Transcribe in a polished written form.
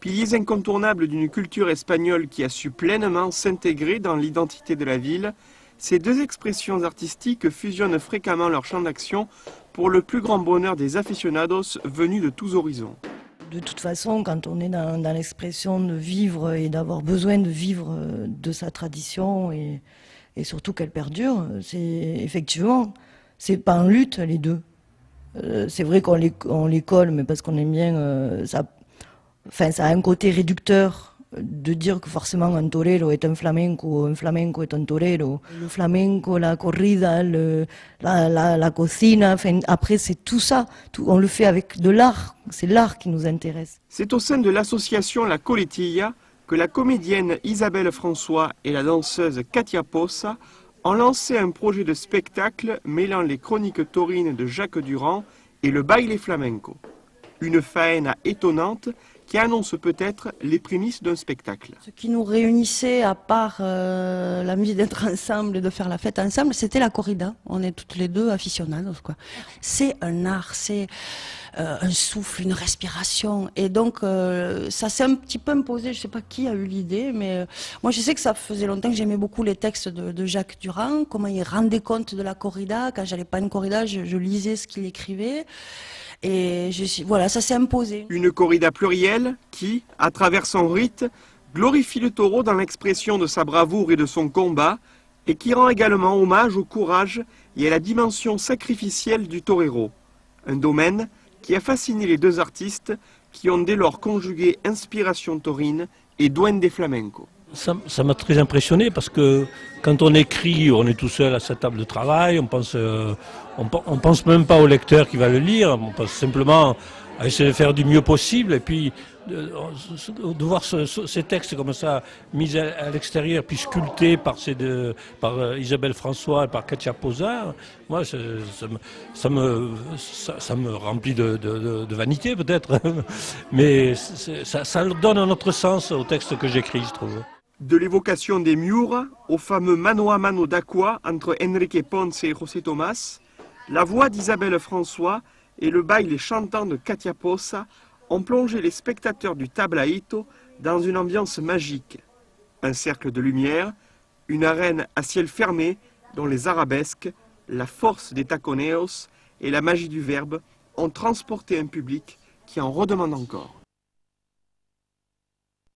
Piliers incontournables d'une culture espagnole qui a su pleinement s'intégrer dans l'identité de la ville, ces deux expressions artistiques fusionnent fréquemment leur champ d'action pour le plus grand bonheur des aficionados venus de tous horizons. De toute façon, quand on est dans l'expression de vivre et d'avoir besoin de vivre de sa tradition et surtout qu'elle perdure, c'est effectivement, c'est pas en lutte les deux. C'est vrai qu'on les colle, mais parce qu'on aime bien ça. Enfin, ça a un côté réducteur de dire que forcément un torero est un flamenco est un torero. Le flamenco, la corrida, la cocina, enfin, après c'est tout ça. On le fait avec de l'art, c'est l'art qui nous intéresse. C'est au sein de l'association La Coletilla que la comédienne Isabelle François et la danseuse Katia Posa ont lancé un projet de spectacle mêlant les chroniques taurines de Jacques Durand et le baile flamenco. Une faena étonnante qui annonce peut-être les prémices d'un spectacle. Ce qui nous réunissait, à part l'envie d'être ensemble et de faire la fête ensemble, c'était la corrida. On est toutes les deux aficionados, quoi. C'est un art, c'est un souffle, une respiration. Et donc, ça s'est un petit peu imposé. Je ne sais pas qui a eu l'idée, mais moi, je sais que ça faisait longtemps que j'aimais beaucoup les textes de Jacques Durand, comment il rendait compte de la corrida. Quand j'allais pas à une corrida, je lisais ce qu'il écrivait. Et voilà, ça s'est imposé. Une corrida plurielle qui, à travers son rite, glorifie le taureau dans l'expression de sa bravoure et de son combat, et qui rend également hommage au courage et à la dimension sacrificielle du torero. Un domaine qui a fasciné les deux artistes qui ont dès lors conjugué inspiration taurine et duende flamenco. Ça m'a très impressionné parce que quand on écrit, on est tout seul à sa table de travail, on pense même pas au lecteur qui va le lire, on pense simplement à essayer de faire du mieux possible et puis de voir ces textes comme ça mis à l'extérieur puis sculptés par Isabelle François et par Katia Posa, moi ça me remplit de vanité peut-être, mais ça donne un autre sens au texte que j'écris, je trouve. De l'évocation des Miura au fameux mano à mano d'Aqua entre Enrique Ponce et José Tomás, la voix d'Isabelle François et le baile chantant de Katia Posa ont plongé les spectateurs du tablaïto dans une ambiance magique. Un cercle de lumière, une arène à ciel fermé dont les arabesques, la force des taconeos et la magie du verbe ont transporté un public qui en redemande encore.